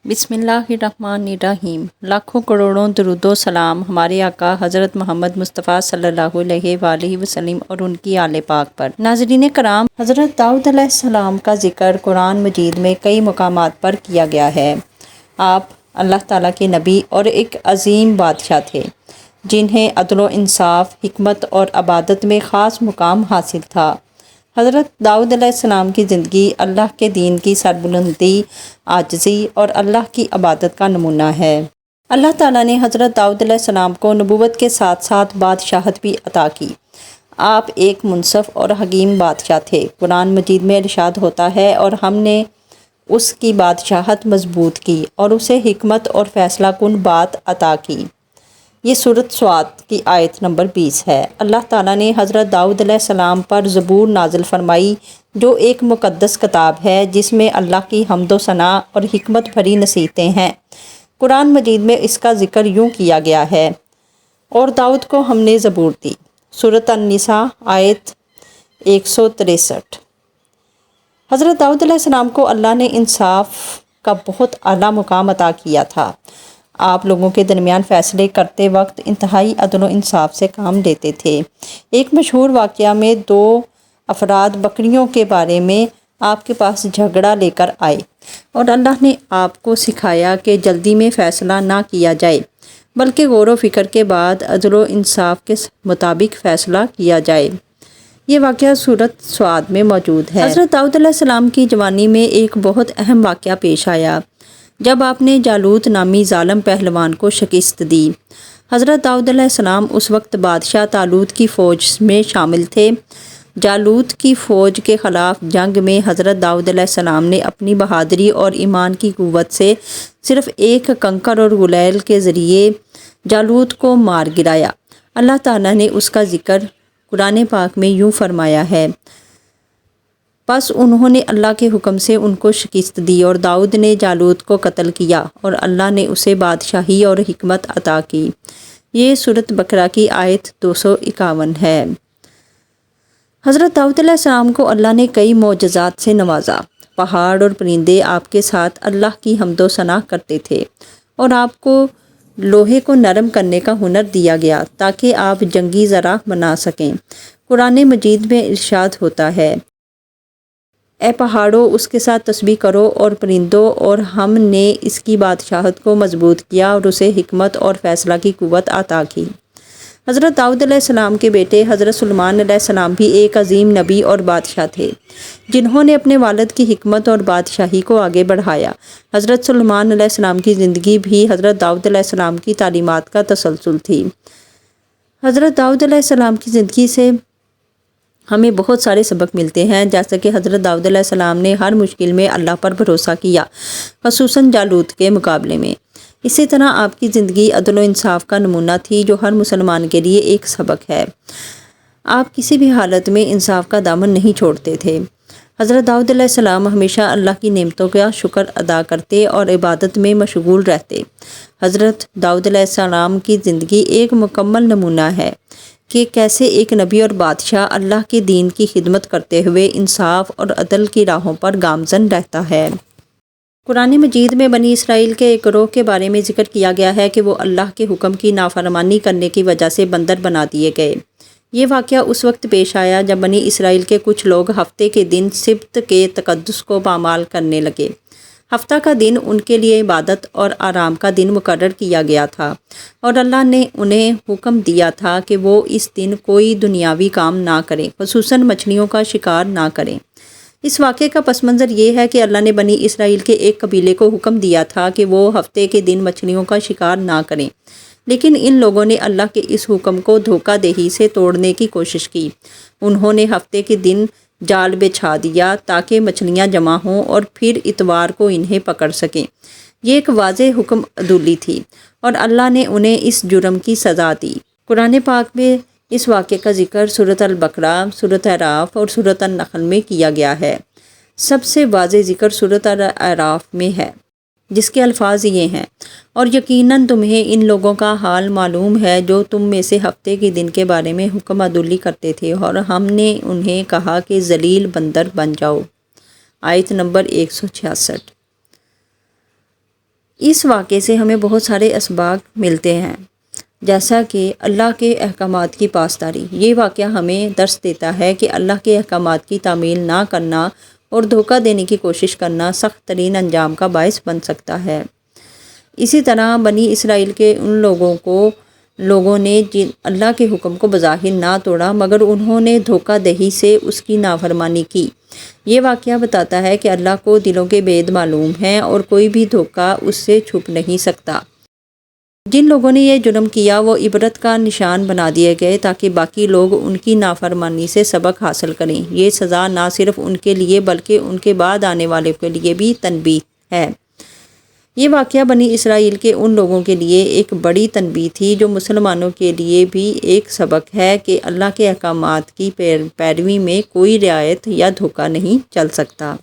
بسم اللہ الرحمن الرحیم۔ لاکھوں کروڑوں درود و سلام ہمارے آقا حضرت محمد مصطفیٰ صلی اللہ علیہ وآلہ وسلم اور ان کی آل پاک پر۔ ناظرین کرام، حضرت داؤد علیہ السلام کا ذکر قرآن مجید میں کئی مقامات پر کیا گیا ہے۔ آپ اللہ تعالیٰ کے نبی اور ایک عظیم بادشاہ تھے جنہیں عدل و انصاف، حکمت اور عبادت میں خاص مقام حاصل تھا۔ حضرت داؤد علیہ السلام کی زندگی اللہ کے دین کی سربلندی، عاجزی اور اللہ کی عبادت کا نمونہ ہے۔ اللہ تعالیٰ نے حضرت داؤد علیہ السلام کو نبوت کے ساتھ ساتھ بادشاہت بھی عطا کی۔ آپ ایک منصف اور حکیم بادشاہ تھے۔ قرآن مجید میں ارشاد ہوتا ہے، اور ہم نے اس کی بادشاہت مضبوط کی اور اسے حکمت اور فیصلہ کن بات عطا کی۔ یہ سورۃ صاد کی آیت نمبر 20 ہے۔ اللہ تعالیٰ نے حضرت داؤد علیہ السلام پر زبور نازل فرمائی، جو ایک مقدس کتاب ہے جس میں اللہ کی حمد و ثناء اور حکمت بھری نصیحتیں ہیں۔ قرآن مجید میں اس کا ذکر یوں کیا گیا ہے، اور داؤد کو ہم نے زبور دی۔ سورۃ النساء آیت 163۔ حضرت داؤد علیہ السلام کو اللہ نے انصاف کا بہت اعلیٰ مقام عطا کیا تھا۔ آپ لوگوں کے درمیان فیصلے کرتے وقت انتہائی عدل و انصاف سے کام لیتے تھے۔ ایک مشہور واقعہ میں دو افراد بکریوں کے بارے میں آپ کے پاس جھگڑا لے کر آئے، اور اللہ نے آپ کو سکھایا کہ جلدی میں فیصلہ نہ کیا جائے، بلکہ غور و فکر کے بعد عدل و انصاف کے مطابق فیصلہ کیا جائے۔ یہ واقعہ سورۃ صاد میں موجود ہے۔ حضرت داؤد علیہ السلام کی جوانی میں ایک بہت اہم واقعہ پیش آیا، جب آپ نے جالوت نامی ظالم پہلوان کو شکست دی۔ حضرت داؤد علیہ السلام اس وقت بادشاہ طالوت کی فوج میں شامل تھے۔ جالوت کی فوج کے خلاف جنگ میں حضرت داؤد علیہ السلام نے اپنی بہادری اور ایمان کی قوت سے صرف ایک کنکر اور گلیل کے ذریعے جالوت کو مار گرایا۔ اللہ تعالیٰ نے اس کا ذکر قرآن پاک میں یوں فرمایا ہے، پس انہوں نے اللہ کے حکم سے ان کو شکست دی، اور داؤد نے جالوت کو قتل کیا، اور اللہ نے اسے بادشاہی اور حکمت عطا کی۔ یہ سورۃ بقرہ کی آیت 251 ہے۔ حضرت داؤد علیہ السلام کو اللہ نے کئی معجزات سے نوازا۔ پہاڑ اور پرندے آپ کے ساتھ اللہ کی حمد و ثنا کرتے تھے، اور آپ کو لوہے کو نرم کرنے کا ہنر دیا گیا تاکہ آپ جنگی ذرہ بنا سکیں۔ قرآن مجید میں ارشاد ہوتا ہے، اے پہاڑوں اس کے ساتھ تسبیح کرو، اور پرندوں، اور ہم نے اس کی بادشاہت کو مضبوط کیا اور اسے حکمت اور فیصلہ کی قوت عطا کی۔ حضرت داؤد علیہ السلام کے بیٹے حضرت سلیمان علیہ السلام بھی ایک عظیم نبی اور بادشاہ تھے، جنہوں نے اپنے والد کی حکمت اور بادشاہی کو آگے بڑھایا۔ حضرت سلیمان علیہ السلام کی زندگی بھی حضرت داؤد علیہ السلام کی تعلیمات کا تسلسل تھی۔ حضرت داؤد علیہ السلام کی زندگی سے ہمیں بہت سارے سبق ملتے ہیں، جیسا کہ حضرت داؤد علیہ السلام نے ہر مشکل میں اللہ پر بھروسہ کیا، خصوصاً جالوت کے مقابلے میں۔ اسی طرح آپ کی زندگی عدل و انصاف کا نمونہ تھی، جو ہر مسلمان کے لیے ایک سبق ہے۔ آپ کسی بھی حالت میں انصاف کا دامن نہیں چھوڑتے تھے۔ حضرت داؤد علیہ السلام ہمیشہ اللہ کی نعمتوں کا شکر ادا کرتے اور عبادت میں مشغول رہتے۔ حضرت داؤد علیہ السلام کی زندگی ایک مکمل نمونہ ہے کہ کیسے ایک نبی اور بادشاہ اللہ کے دین کی خدمت کرتے ہوئے انصاف اور عدل کی راہوں پر گامزن رہتا ہے۔ قرآن مجید میں بنی اسرائیل کے ایک گروہ کے بارے میں ذکر کیا گیا ہے کہ وہ اللہ کے حکم کی نافرمانی کرنے کی وجہ سے بندر بنا دیے گئے۔ یہ واقعہ اس وقت پیش آیا جب بنی اسرائیل کے کچھ لوگ ہفتے کے دن سبت کے تقدس کو پامال کرنے لگے۔ ہفتہ کا دن ان کے لیے عبادت اور آرام کا دن مقرر کیا گیا تھا، اور اللہ نے انہیں حکم دیا تھا کہ وہ اس دن کوئی دنیاوی کام نہ کریں، خصوصاً مچھلیوں کا شکار نہ کریں۔ اس واقعے کا پس منظر یہ ہے کہ اللہ نے بنی اسرائیل کے ایک قبیلے کو حکم دیا تھا کہ وہ ہفتے کے دن مچھلیوں کا شکار نہ کریں، لیکن ان لوگوں نے اللہ کے اس حکم کو دھوکہ دہی سے توڑنے کی کوشش کی۔ انہوں نے ہفتے کے دن جال بچھا دیا تاکہ مچھلیاں جمع ہوں اور پھر اتوار کو انہیں پکڑ سکیں۔ یہ ایک واضح حکم عدولی تھی، اور اللہ نے انہیں اس جرم کی سزا دی۔ قرآن پاک میں اس واقعے کا ذکر سورۃ البقرہ، سورۃ اعراف اور سورۃ النحل میں کیا گیا ہے۔ سب سے واضح ذکر سورۃ اعراف میں ہے، جس کے الفاظ یہ ہیں، اور یقیناً تمہیں ان لوگوں کا حال معلوم ہے جو تم میں سے ہفتے کے دن کے بارے میں حکم عدولی کرتے تھے، اور ہم نے انہیں کہا کہ ذلیل بندر بن جاؤ۔ آیت نمبر 166۔ اس واقعے سے ہمیں بہت سارے اسباق ملتے ہیں، جیسا کہ اللہ کے احکامات کی پاسداری۔ یہ واقعہ ہمیں درس دیتا ہے کہ اللہ کے احکامات کی تعمیل نہ کرنا اور دھوکہ دینے کی کوشش کرنا سخت ترین انجام کا باعث بن سکتا ہے۔ اسی طرح بنی اسرائیل کے ان لوگوں نے جن اللہ کے حکم کو بظاہر نہ توڑا مگر انہوں نے دھوکہ دہی سے اس کی نافرمانی کی۔ یہ واقعہ بتاتا ہے کہ اللہ کو دلوں کے بید معلوم ہیں اور کوئی بھی دھوکہ اس سے چھپ نہیں سکتا۔ جن لوگوں نے یہ جرم کیا وہ عبرت کا نشان بنا دیے گئے تاکہ باقی لوگ ان کی نافرمانی سے سبق حاصل کریں۔ یہ سزا نہ صرف ان کے لیے بلکہ ان کے بعد آنے والے کے لیے بھی تنبیہ ہے۔ یہ واقعہ بنی اسرائیل کے ان لوگوں کے لیے ایک بڑی تنبیہ تھی جو مسلمانوں کے لیے بھی ایک سبق ہے کہ اللہ کے احکامات کی پیروی میں کوئی رعایت یا دھوکہ نہیں چل سکتا۔